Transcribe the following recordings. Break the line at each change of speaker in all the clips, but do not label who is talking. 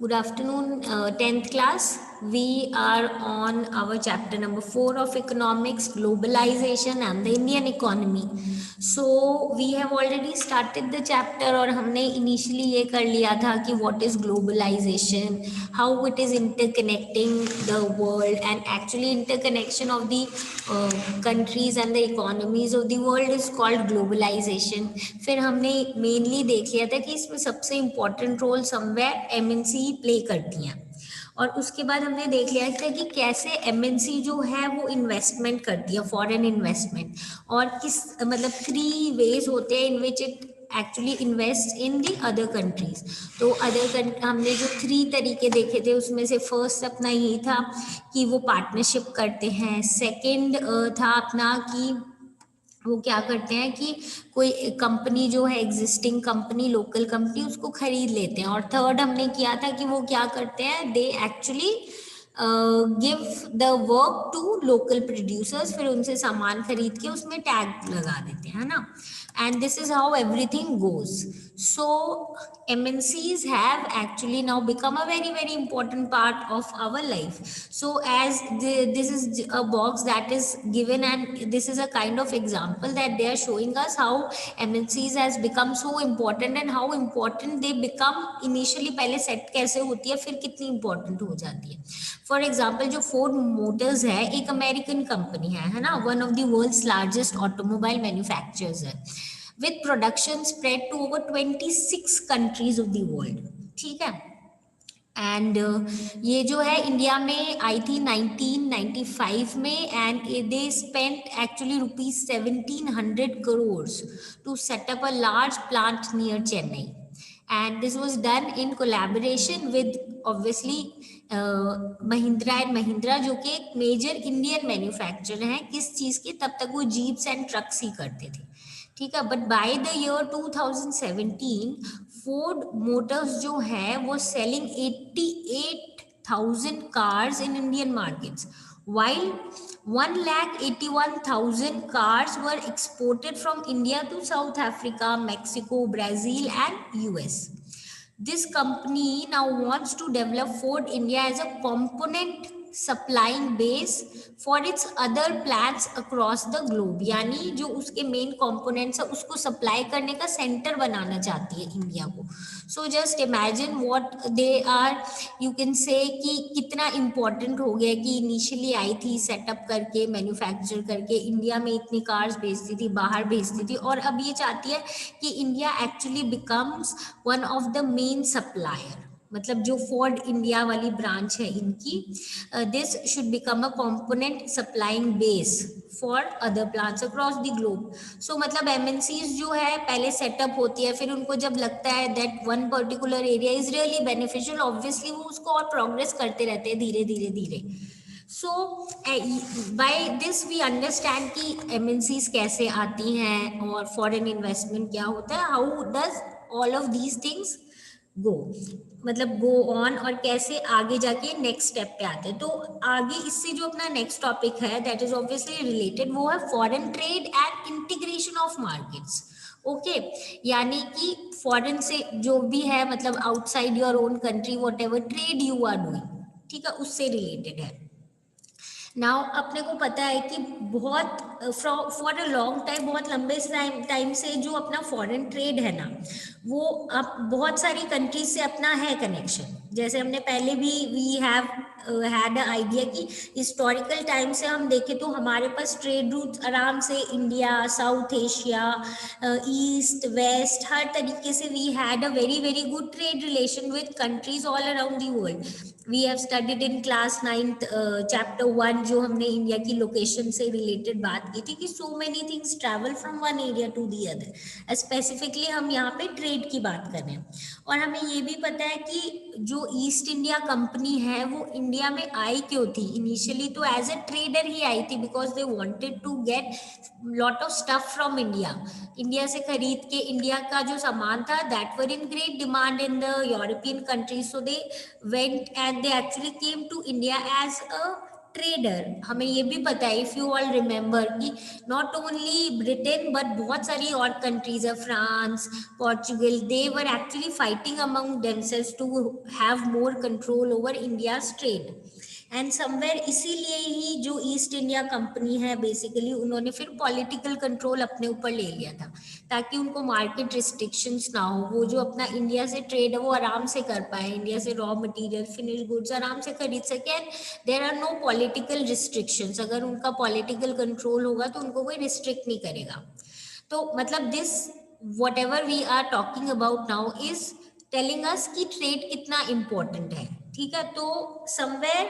Good afternoon, 10th class. We are on our chapter number 4 of economics, globalization and the Indian economy. So we have already started the chapter और हमने initially ये कर लिया था कि what is globalization, how it is interconnecting the world, and actually interconnection of the countries and the economies of the world is called globalization. फिर हमने mainly देख लिया था कि इसमें सबसे important role somewhere MNC play करती हैं और उसके बाद हमने देख लिया था कि कैसे एमएनसी जो है वो इन्वेस्टमेंट करती है, फॉरेन इन्वेस्टमेंट, और किस मतलब 3 वेज होते हैं in which it actually invest in the other countries. तो हमने जो 3 तरीके देखे थे उसमें से फर्स्ट अपना यही था कि वो पार्टनरशिप करते हैं, सेकंड था अपना कि वो क्या करते हैं कि कोई कंपनी जो है एग्जिस्टिंग कंपनी, लोकल कंपनी, उसको खरीद लेते हैं, और थर्ड हमने किया था कि वो क्या करते हैं, they actually give the work to local producers, फिर उनसे सामान खरीद के उसमें टैग लगा देते हैं, है ना। And this is how everything goes. So MNCs have actually now become a very very important part of our life. So as this is a box that is given, and this is a kind of example that they are showing us how MNCs has become so important and how important they become initially. पहले set कैसे होती है, फिर कितनी important हो जाती है. For example जो फोर्ड मोटर्स है, एक अमेरिकन कंपनी है ना, one of the world's largest automobile manufacturers है, with production spread to over 26 countries of the world. ठीक है. एंड ये जो है इंडिया में आई थी 1995 में, and they spent actually ₹1700 crores to set up a large plant near Chennai. And this was done in collaboration with obviously Mahindra and Mahindra, जो कि एक मेजर इंडियन मैन्युफैक्चरर हैं. किस चीज़ के, तब तक वो जीप्स एंड ट्रक्स ही करते थे, ठीक है. But by the year 2017 Ford Motors जो है वो selling 88,000 cars in Indian markets, while 181,000 cars were exported from India to South Africa, Mexico, Brazil and US. This company now wants to develop Ford India as a component supplying base for its other plants across the globe. यानी जो उसके main components है उसको supply करने का centre बनाना चाहती है India को. So just imagine what they are, you can say कि कितना इम्पोर्टेंट हो गया कि इनिशियली आई थी सेटअप करके, मैन्युफैक्चर करके इंडिया में इतनी कार्स भेजती थी, बाहर भेजती थी, और अब ये चाहती है कि India actually becomes one of the main supplier. मतलब जो फोर्ड इंडिया वाली ब्रांच है इनकी, this should become a component supplying base for other plants across the globe. So मतलब एमएनसीज जो है पहले सेटअप होती है, फिर उनको जब लगता है that one particular area is really beneficial, obviously वो उसको और प्रोग्रेस करते रहते हैं धीरे धीरे धीरे. सो बाय दिस वी अंडरस्टैंड कि एमएनसीज कैसे आती हैं और फॉरेन इन्वेस्टमेंट क्या होता है, how does all of these things go, मतलब गो ऑन, और कैसे आगे जाके नेक्स्ट स्टेप पे आते हैं. तो आगे इससे जो अपना नेक्स्ट टॉपिक है दैट इज ऑब्वियसली रिलेटेड, वो है foreign trade and integration of markets. Okay, यानी कि फॉरेन से जो भी है, मतलब outside your own country whatever trade you are doing, ठीक है, उससे रिलेटेड है. नाउ अपने को पता है कि बहुत फॉर अ लॉन्ग टाइम, बहुत लंबे टाइम से जो अपना फॉरेन ट्रेड है ना, वो अब बहुत सारी कंट्रीज से अपना है कनेक्शन. जैसे हमने पहले भी we have had a idea कि हिस्टोरिकल टाइम से हम देखें तो हमारे पास ट्रेड रूट आराम से India, South Asia, east west, हर तरीके से we had a very very good trade relation with countries all around the world. We have studied in class 9th chapter 1, जो हमने इंडिया की लोकेशन से रिलेटेड बात की थी कि so many things travel from one area to the other. Specifically हम यहाँ पे ट्रेड की बात कर रहे हैं. और हमें ये भी पता है कि जो ईस्ट इंडिया कंपनी है वो इंडिया में आई क्यों थी. इनिशियली तो एज अ ट्रेडर ही आई थी, because they wanted to get lot of stuff from India. India से खरीद के इंडिया का जो सामान था that were in great demand in the European countries, so they went and they actually came to India as a trader, हमें ये भी पता है, इफ यू ऑल रिमेम्बर, कि नॉट ओनली ब्रिटेन बट बहुत सारी और कंट्रीज है, France, Portugal, they were actually fighting among themselves to have more control over India's trade. And somewhere इसीलिए ही जो ईस्ट इंडिया कंपनी है बेसिकली उन्होंने फिर पॉलिटिकल कंट्रोल अपने ऊपर ले लिया था, ताकि उनको मार्केट रिस्ट्रिक्शंस ना हो, वो जो अपना इंडिया से ट्रेड है वो आराम से कर पाए, इंडिया से रॉ मटेरियल, फिनिश गुड्स आराम से खरीद सके, and there are no political restrictions. अगर उनका पॉलिटिकल कंट्रोल होगा तो उनको कोई रिस्ट्रिक्ट नहीं करेगा। तो मतलब this whatever we are talking about now is telling us कि ट्रेड कितना इम्पोर्टेंट है, ठीक है। तो somewhere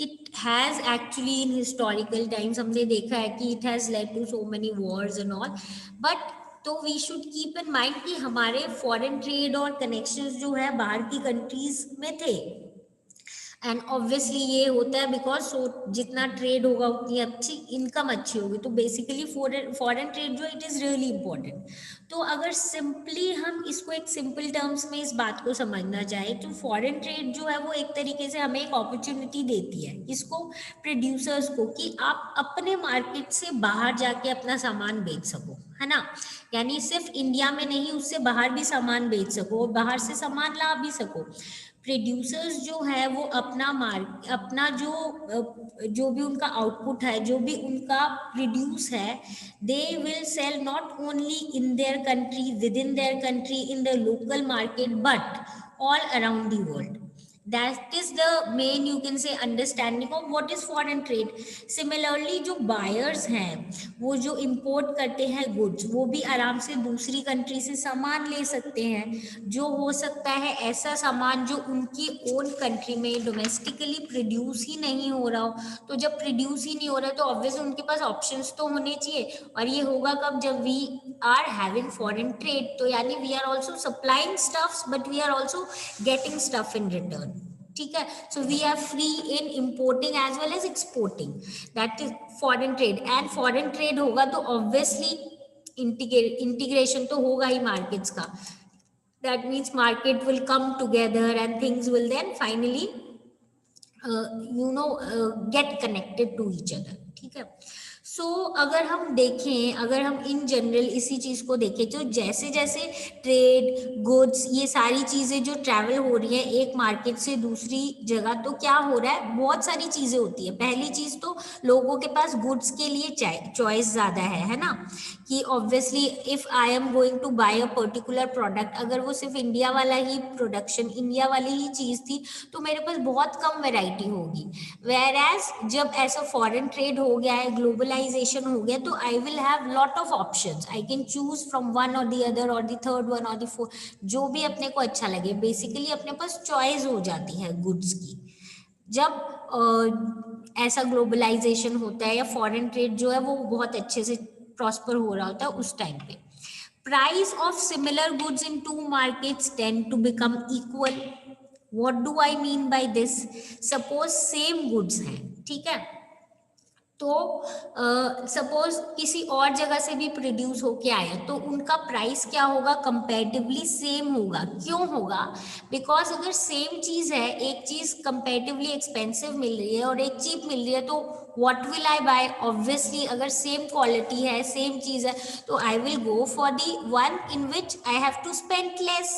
it has actually in historical times हमने देखा है कि it has led to so many wars and all, but तो we should keep in mind कि हमारे फॉरेन ट्रेड और कनेक्शंस जो है बाहर की कंट्रीज में थे, एंड ऑब्वियसली ये होता है बिकॉज जितना ट्रेड होगा उतनी अच्छी इनकम अच्छी होगी, तो बेसिकली फॉरेन ट्रेड जो इट इज़ रियली इंपॉर्टेंट। तो अगर सिंपली हम इसको एक सिंपल टर्म्स में इस बात को समझना चाहे तो फॉरेन ट्रेड जो है वो एक तरीके से हमें एक अपॉर्चुनिटी देती है, इसको प्रोड्यूसर्स को, कि आप अपने मार्केट से बाहर जाके अपना सामान बेच सको, है ना। यानी सिर्फ इंडिया में नहीं, उससे बाहर भी सामान बेच सको, बाहर से सामान ला भी सको। प्रोड्यूसर्स जो है वो अपना जो भी उनका आउटपुट है, जो भी उनका प्रोड्यूस है, they will sell not only in their country, within their country, in the local market, but all around the world. That is the main, you can say, understanding of what is foreign trade. Similarly जो buyers हैं वो जो import करते हैं goods, वो भी आराम से दूसरी कंट्री से सामान ले सकते हैं, जो हो सकता है ऐसा सामान जो उनकी ओन कंट्री में डोमेस्टिकली प्रोड्यूस ही नहीं हो रहा हो। तो जब प्रोड्यूस ही नहीं हो रहा है तो ऑब्वियसली उनके पास ऑप्शंस तो होने चाहिए, और ये होगा कब, जब we are having foreign trade. तो यानी we are also supplying stuffs but we are also getting stuff in return, ठीक है। So we are free in importing as well as exporting, that is foreign trade. And foreign trade होगा तो obviously integration तो होगा ही markets का, that means market will come together and things will then finally get connected to each other, ठीक है। सो अगर हम देखें, अगर हम इन जनरल इसी चीज़ को देखें, तो जैसे जैसे ट्रेड, गुड्स, ये सारी चीज़ें जो ट्रैवल हो रही है एक मार्केट से दूसरी जगह, तो क्या हो रहा है, बहुत सारी चीज़ें होती है। पहली चीज़ तो लोगों के पास गुड्स के लिए चॉइस ज़्यादा है ना, कि obviously if I am going to buy a particular product, अगर वो सिर्फ इंडिया वाला ही प्रोडक्शन, इंडिया वाली ही चीज़ थी, तो मेरे पास बहुत कम वैरायटी होगी। वेयर एज जब ऐसा फॉरेन ट्रेड हो गया है, ग्लोबलाइजेशन हो गया, तो I will have lot of options, I can choose from one और द अदर और द थर्ड वन और द फोर्थ, जो भी अपने को अच्छा लगे। बेसिकली अपने पास चॉइस हो जाती है गुड्स की, जब ऐसा ग्लोबलाइजेशन होता है या फॉरेन ट्रेड जो है वो बहुत अच्छे से प्रॉस्पर हो रहा होता है उस टाइम पे। Price of similar goods in two markets tend to become equal. What do I mean by this, suppose same goods हैं, ठीक है, तो सपोज किसी और जगह से भी प्रोड्यूस होके आया, तो उनका प्राइस क्या होगा, कंपैरेटिवली सेम होगा। क्यों होगा, बिकॉज अगर सेम चीज़ है, एक चीज़ कंपैरेटिवली एक्सपेंसिव मिल रही है और एक चीप मिल रही है, तो what will I buy, obviously अगर सेम क्वालिटी है, सेम चीज़ है, तो I will go for the one in which I have to spend less,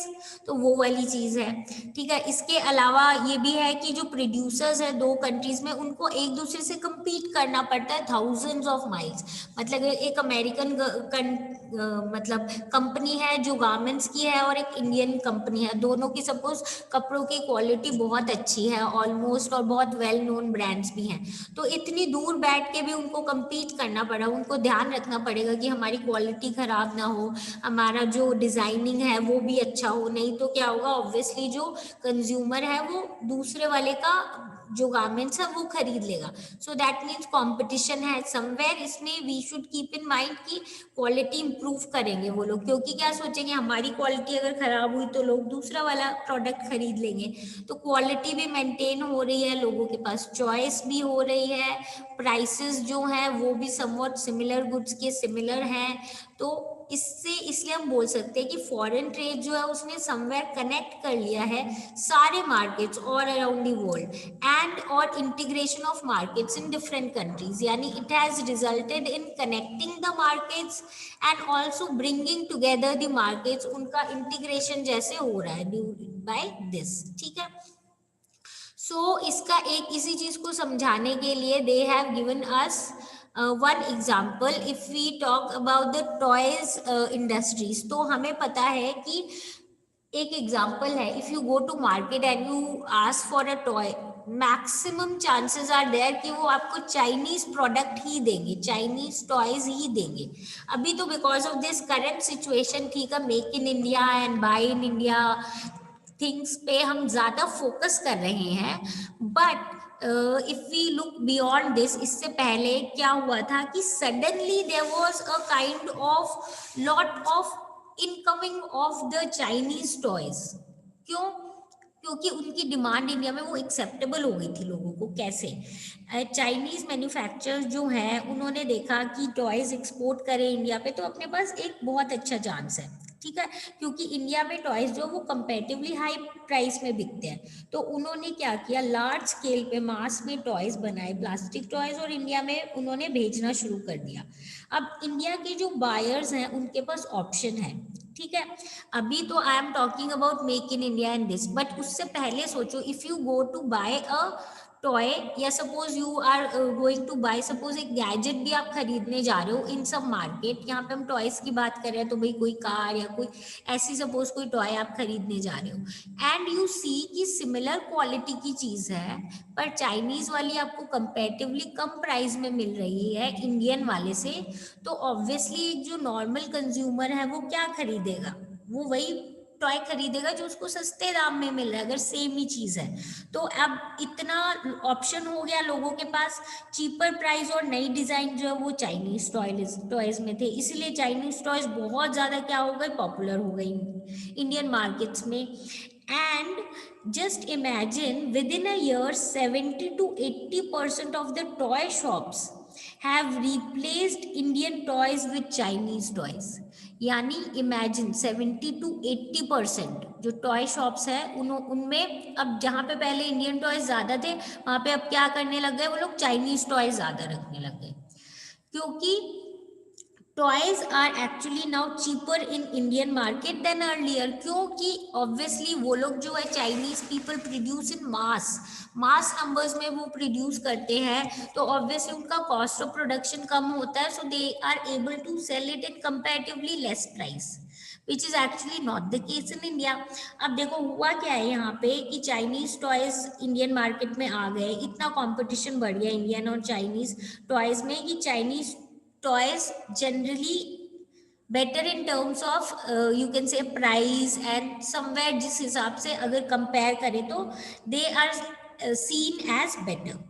तो वो वाली चीज़ है, ठीक है। इसके अलावा ये भी है कि जो प्रोड्यूसर्स है दो कंट्रीज में, उनको एक दूसरे से compete करना पड़ता है थाउजेंड्स ऑफ माइल्स। मतलब एक अमेरिकन मतलब कंपनी है जो गारमेंट्स की है और एक इंडियन कंपनी है, दोनों की सपोज कपड़ों की क्वालिटी बहुत अच्छी है ऑलमोस्ट, और बहुत वेल नोन ब्रांड्स भी हैं, तो इतनी दूर बैठ के भी उनको compete करना पड़ा, उनको ध्यान रखना पड़ेगा कि हमारी क्वालिटी खराब ना हो, हमारा जो डिजाइनिंग है वो भी अच्छा हो, नहीं तो क्या होगा, ऑब्वियसली जो कंज्यूमर है वो दूसरे वाले का जो गारमेंट्स है वो खरीद लेगा। सो दैट मीन्स कंपटीशन है समवेयर। इसमें we should keep in mind कि क्वालिटी इंप्रूव करेंगे वो लोग, क्योंकि क्या सोचेंगे, हमारी क्वालिटी अगर खराब हुई तो लोग दूसरा वाला प्रोडक्ट खरीद लेंगे। तो क्वालिटी भी मेंटेन हो रही है, लोगों के पास चॉइस भी हो रही है, प्राइसेस जो हैं वो भी समवॉट सिमिलर गुड्स के सिमिलर हैं, तो इससे इसलिए हम बोल सकते हैं कि फॉरेन ट्रेड जो है उसने समवेयर कनेक्ट कर लिया है सारे markets all around the world and और integration of markets in different countries, यानी it has resulted in connecting the markets and also bringing together the markets, उनका इंटीग्रेशन जैसे हो रहा है बाय दिस, ठीक है। सो इसका एक इसी चीज को समझाने के लिए they have given us one example. If we talk about the toys industries, तो हमें पता है कि एक एग्जाम्पल है, if you go to market and you ask for a toy, maximum chances are there कि वो आपको चाइनीज प्रोडक्ट ही देंगे, चाइनीज टॉयज ही देंगे। अभी तो because of this current situation, ठीक है, make in India and buy in India things पे हम ज्यादा फोकस कर रहे हैं, but if we look beyond this, इससे पहले क्या हुआ था कि suddenly there was a kind of lot of incoming of the Chinese toys. क्यों? क्योंकि उनकी डिमांड इंडिया में वो एक्सेप्टेबल हो गई थी लोगों को। कैसे? चाइनीज मैन्युफैक्चरर्स जो हैं उन्होंने देखा कि टॉयज एक्सपोर्ट करें इंडिया पे तो अपने पास एक बहुत अच्छा चांस है, ठीक है, क्योंकि इंडिया में टॉयज जो वो कंपेरेटिवली हाई प्राइस में बिकते हैं। तो उन्होंने क्या किया, लार्ज स्केल पे मास में टॉयज बनाए, प्लास्टिक टॉयज, और इंडिया में उन्होंने भेजना शुरू कर दिया। अब इंडिया के जो बायर्स हैं उनके पास ऑप्शन है, ठीक है। अभी तो I am talking about make in India and this, but उससे पहले सोचो, if you go to buy a toy, या suppose you are going to buy, suppose एक गैजेट भी आप खरीदने जा रहे हो इन सब मार्केट, यहाँ पे हम टॉयज की बात कर रहे हैं, तो भाई कोई कार या कोई ऐसी सपोज कोई टॉय आप खरीदने जा रहे हो एंड यू सी कि सिमिलर क्वालिटी की चीज है पर चाइनीज वाली आपको कंपेरेटिवली कम प्राइस में मिल रही है इंडियन वाले से, तो ऑब्वियसली एक जो नॉर्मल कंज्यूमर है वो क्या खरीदेगा, वो वही टॉय खरीदेगा जो उसको सस्ते दाम में मिल रहा है, अगर सेम ही चीज है। तो अब इतना ऑप्शन हो गया लोगों के पास, चीपर प्राइस और नई डिजाइन जो है वो चाइनीज टॉयज में थे, इसलिए चाइनीज टॉयज बहुत ज्यादा क्या हो गए, पॉपुलर हो गई इंडियन मार्केट्स में। And just imagine with in a year 70 to 80% of the toy shops have replaced Indian toys with Chinese toys। यानी इमेजिन 70 to 80% जो टॉय शॉप्स है उनमें अब जहाँ पे पहले इंडियन टॉयज ज्यादा थे वहां पे अब क्या करने लग गए, वो लोग चाइनीज टॉयज ज्यादा रखने लग गए, क्योंकि toys are actually now cheaper in Indian market than earlier. क्योंकि ऑब्वियसली वो लोग जो है Chinese people produce in mass numbers में वो प्रोड्यूस करते हैं, तो ऑब्वियसली उनका कॉस्ट ऑफ प्रोडक्शन कम होता है, so they are able to sell it in comparatively less price, which is actually not the case in India. अब देखो हुआ क्या है यहाँ पे कि चाइनीज टॉयज इंडियन मार्केट में आ गए, इतना कॉम्पिटिशन बढ़ गया इंडियन और चाइनीज टॉयज में कि Chinese toys generally better in terms of you can say price and somewhere जिस हिसाब से अगर compare करें तो they are seen as better।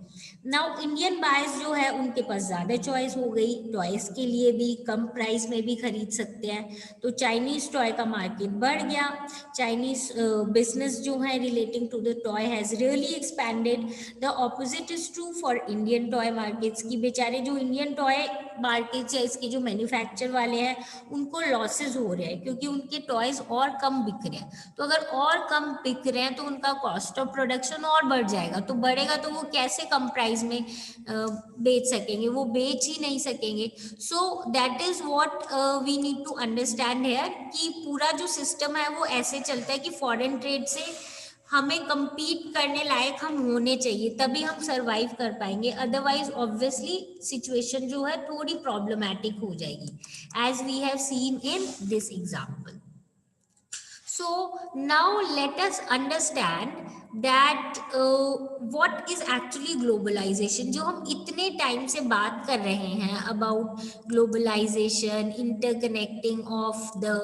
Now Indian buyers जो है उनके पास ज्यादा चॉइस हो गई, टॉयज के लिए भी कम प्राइस में भी खरीद सकते हैं, तो चाइनीज टॉय का मार्केट बढ़ गया। चाइनीज बिजनेस जो है relating to the toy has really expanded. The opposite is true for Indian toy markets की बेचारे जो इंडियन टॉय मार्केट्स या इसके जो मैन्युफैक्चर वाले हैं उनको लॉसेस हो रहे हैं क्योंकि उनके टॉयज और कम बिक रहे हैं। तो अगर और कम बिक रहे हैं तो उनका कॉस्ट ऑफ प्रोडक्शन और बढ़ जाएगा, तो बढ़ेगा तो वो कैसे कम प्राइस में बेच सकेंगे, वो बेच ही नहीं सकेंगे। So that is what we need to understand here कि पूरा जो सिस्टम है वो ऐसे चलता है कि फॉरेन ट्रेड से हमें compete करने लायक हम होने चाहिए, तभी हम सरवाइव कर पाएंगे, अदरवाइज ऑब्वियसली सिचुएशन जो है थोड़ी प्रॉब्लमैटिक हो जाएगी, as we have seen in this example. So now let us understand that what is actually globalization। जो हम इतने टाइम से बात कर रहे हैं about globalization, interconnecting of the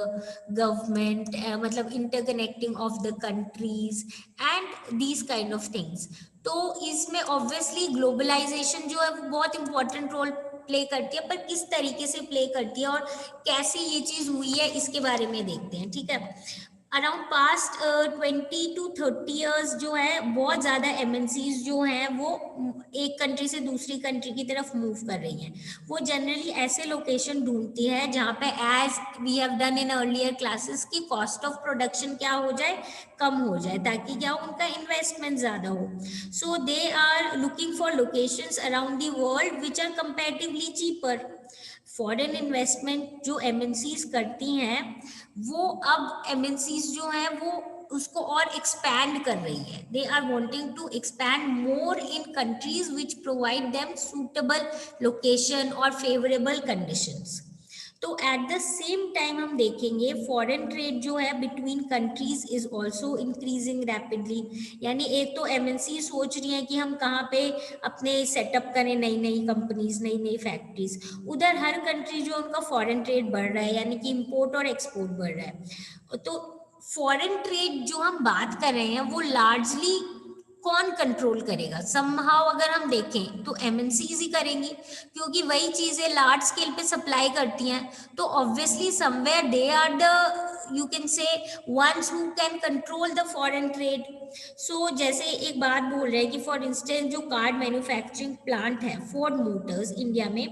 government, मतलब interconnecting of the countries and these kind of things। तो इसमें obviously globalization जो है वो बहुत important role प्ले करती है, पर किस तरीके से प्ले करती है और कैसे ये चीज हुई है इसके बारे में देखते हैं, ठीक है। अराउंड पास्ट 20 to 30 years जो है बहुत ज़्यादा एमएनसीज जो हैं वो एक कंट्री से दूसरी कंट्री की तरफ मूव कर रही हैं। वो जनरली ऐसे लोकेशन ढूंढती है जहाँ पे as we have done in earlier classes की कॉस्ट ऑफ प्रोडक्शन क्या हो जाए, कम हो जाए, ताकि क्या उनका इन्वेस्टमेंट ज़्यादा हो। So they are looking for locations around the world which are comparatively cheaper. Foreign investment जो एमएनसीज करती हैं वो अब एमएनसीज जो हैं वो उसको और एक्सपैंड कर रही है। They are wanting to expand more in countries which provide them suitable location और फेवरेबल कंडीशंस। तो एट द सेम टाइम हम देखेंगे फॉरेन ट्रेड जो है between countries is also increasing rapidly. यानी एक तो एमएनसी सोच रही है कि हम कहाँ पे अपने सेटअप करें नई नई कंपनीज, नई नई फैक्ट्रीज, उधर हर कंट्री जो उनका फॉरेन ट्रेड बढ़ रहा है, यानी कि इंपोर्ट और एक्सपोर्ट बढ़ रहा है। तो फॉरेन ट्रेड जो हम बात कर रहे हैं वो लार्जली कौन कंट्रोल करेगा? समहाउ अगर हम देखें तो एमएनसीज ही करेंगी, क्योंकि वही चीजें लार्ज स्केल पे सप्लाई करती हैं। तो obviously somewhere they are the you can say ones who can control the foreign trade. So जैसे एक बात बोल रहे हैं कि फॉर इंस्टेंस जो कार मैन्युफैक्चरिंग प्लांट है फोर्ड मोटर्स इंडिया में,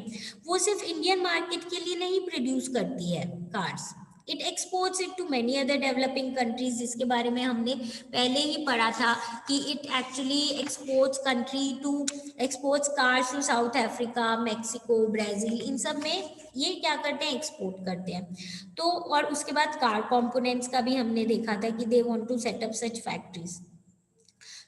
वो सिर्फ इंडियन मार्केट के लिए नहीं प्रोड्यूस करती है cars, it exports it to many other developing countries, जिसके बारे में हमने पहले ही पढ़ा था कि it actually exports cars to South Africa, Mexico, Brazil, इन सब में ये क्या करते हैं, एक्सपोर्ट करते हैं। तो और उसके बाद कार कंपोनेंट्स का भी हमने देखा था कि they want to set up such factories.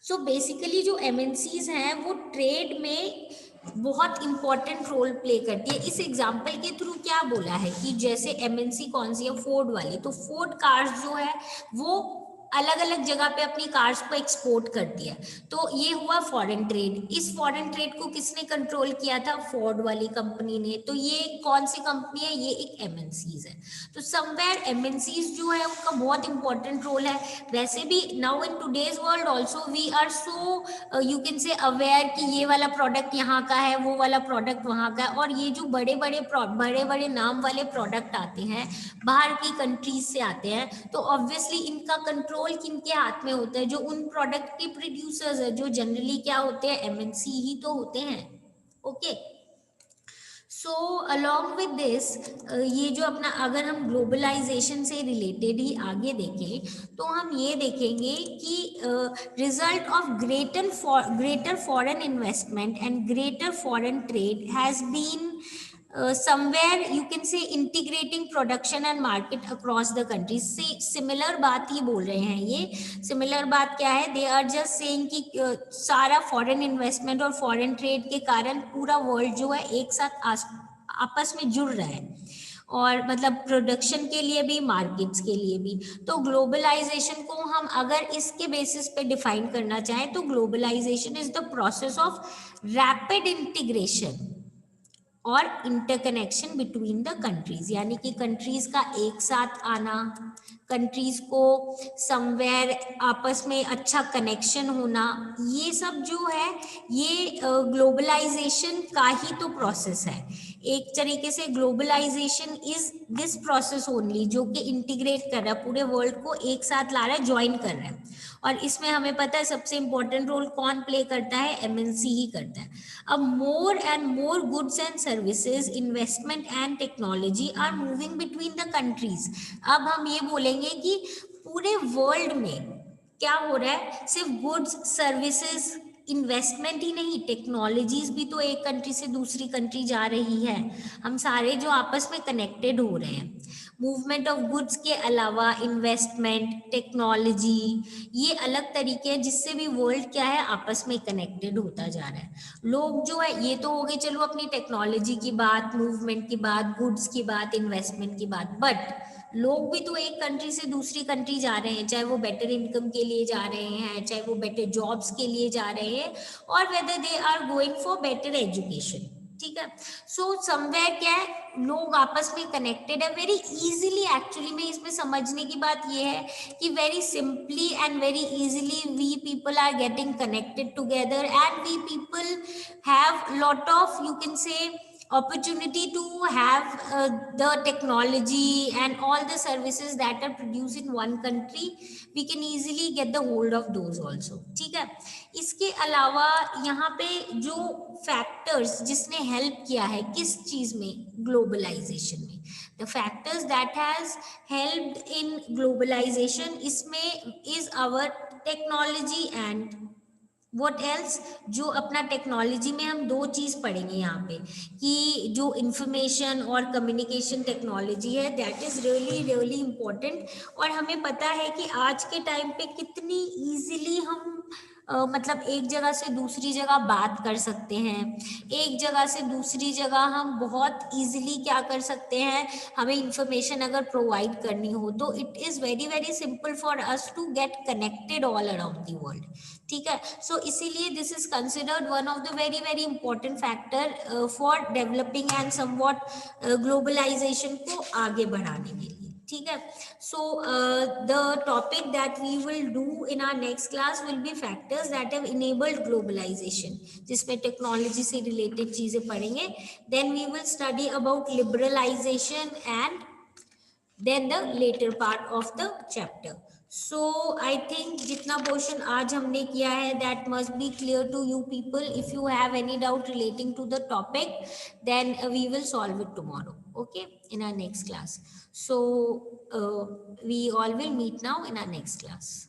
So basically जो एमएनसीज हैं वो ट्रेड में बहुत इंपॉर्टेंट रोल प्ले करती है। इस एग्जाम्पल के थ्रू क्या बोला है कि जैसे एमएनसी कौन सी है, फोर्ड वाली, तो फोर्ड कार्स जो है वो अलग अलग जगह पे अपनी कार्स को एक्सपोर्ट करती है। तो ये हुआ फॉरेन ट्रेड। इस फॉरेन ट्रेड को किसने कंट्रोल किया था? फोर्ड वाली कंपनी ने। तो ये कौन सी कंपनी है? ये एक एमएनसीज है। तो समवेयर एमएनसीज जो है उनका बहुत इंपॉर्टेंट रोल है। वैसे भी now in today's world also we are so you can say aware कि ये वाला प्रोडक्ट यहाँ का है, वो वाला प्रोडक्ट वहाँ का है, और ये जो बड़े बड़े नाम वाले प्रोडक्ट आते हैं बाहर की कंट्रीज से आते हैं, तो ऑब्वियसली इनका कंट्रोल किनके हाथ में होता है? जो उन प्रोडक्ट के प्रोड्यूसर्स है, जो जनरली क्या होते हैं, एमएनसी ही तो होते हैं। Okay, so along with this ये जो अपना अगर हम ग्लोबलाइजेशन से रिलेटेड ही आगे देखें तो हम ये देखेंगे कि result of greater foreign investment and greater foreign trade has been somewhere you can say integrating production and market across the countries। से सिमिलर बात ही बोल रहे हैं। ये सिमिलर बात क्या है? दे आर जस्ट सेइंग कि सारा फॉरेन इन्वेस्टमेंट और फॉरेन ट्रेड के कारण पूरा वर्ल्ड जो है एक साथ आपस में जुड़ रहा है, और मतलब प्रोडक्शन के लिए भी, मार्केट्स के लिए भी। तो ग्लोबलाइजेशन को हम अगर इसके बेसिस पे डिफाइन करना चाहें तो globalisation is the process of rapid integration और इंटरकनेक्शन बिटवीन द कंट्रीज। यानी कि कंट्रीज का एक साथ आना, कंट्रीज को समवेयर आपस में अच्छा कनेक्शन होना, ये सब जो है ये ग्लोबलाइजेशन का ही तो प्रोसेस है। एक तरीके से globalisation is this process only जो कि इंटीग्रेट कर रहा है, पूरे वर्ल्ड को एक साथ ला रहा है, ज्वाइन कर रहा है। और इसमें हमें पता है सबसे इंपॉर्टेंट रोल कौन प्ले करता है? एमएनसी ही करता है। अब more and more goods and services, investment and technology are moving between the countries. अब हम ये बोलेंगे कि पूरे वर्ल्ड में क्या हो रहा है? सिर्फ गुड्स, सर्विसेज, इन्वेस्टमेंट ही नहीं, टेक्नोलॉजीज भी तो एक कंट्री से दूसरी कंट्री जा रही है। हम सारे जो आपस में कनेक्टेड हो रहे हैं। मूवमेंट ऑफ गुड्स के अलावा इन्वेस्टमेंट, टेक्नोलॉजी, ये अलग तरीके हैं जिससे भी वर्ल्ड क्या है, आपस में कनेक्टेड होता जा रहा है। लोग जो है, ये तो हो गए चलो अपनी टेक्नोलॉजी की बात, मूवमेंट की बात, गुड्स की बात, इन्वेस्टमेंट की बात, बट लोग भी तो एक कंट्री से दूसरी कंट्री जा रहे हैं, चाहे वो बेटर इनकम के लिए जा रहे हैं, चाहे वो बेटर जॉब्स के लिए जा रहे हैं, और whether they are going for better education. ठीक है, सो समवेयर क्या है, लोग आपस में कनेक्टेड है वेरी इजीली। एक्चुअली में इसमें समझने की बात ये है कि very simply and very easily we people are getting connected together, and we people have lot of you can say opportunity to have the technology and all the services that are produced in one country, we can easily get the hold of those also. ठीक है, इसके अलावा यहाँ पे जो factors जिसने help किया है किस चीज में, ग्लोबलाइजेशन में, the factors that has helped in globalisation, इसमें is our technology and what else, जो अपना टेक्नोलॉजी में हम दो चीज पढ़ेंगे यहाँ पे कि जो इंफॉर्मेशन और कम्युनिकेशन टेक्नोलॉजी है that is really really important. और हमें पता है कि आज के टाइम पे कितनी इजीली हम मतलब एक जगह से दूसरी जगह बात कर सकते हैं, एक जगह से दूसरी जगह हम बहुत इजीली क्या कर सकते हैं, हमें इंफॉर्मेशन अगर प्रोवाइड करनी हो तो it is very very simple for us to get connected all around the world. ठीक है, सो इसीलिए this is considered one of the very very important factor for developing and somewhat globalization को आगे बढ़ाने के लिए। ठीक है, so the topic that we will do in our next class will be factors that have enabled globalization, जिसमें technology से related चीजें पढ़ेंगे। Then we will study about liberalization and then the later part of the chapter. So I think जितना portion आज हमने किया है that must be clear to you people. If you have any doubt relating to the topic, then we will solve it tomorrow, okay, in our next class. So we all will meet now in our next class.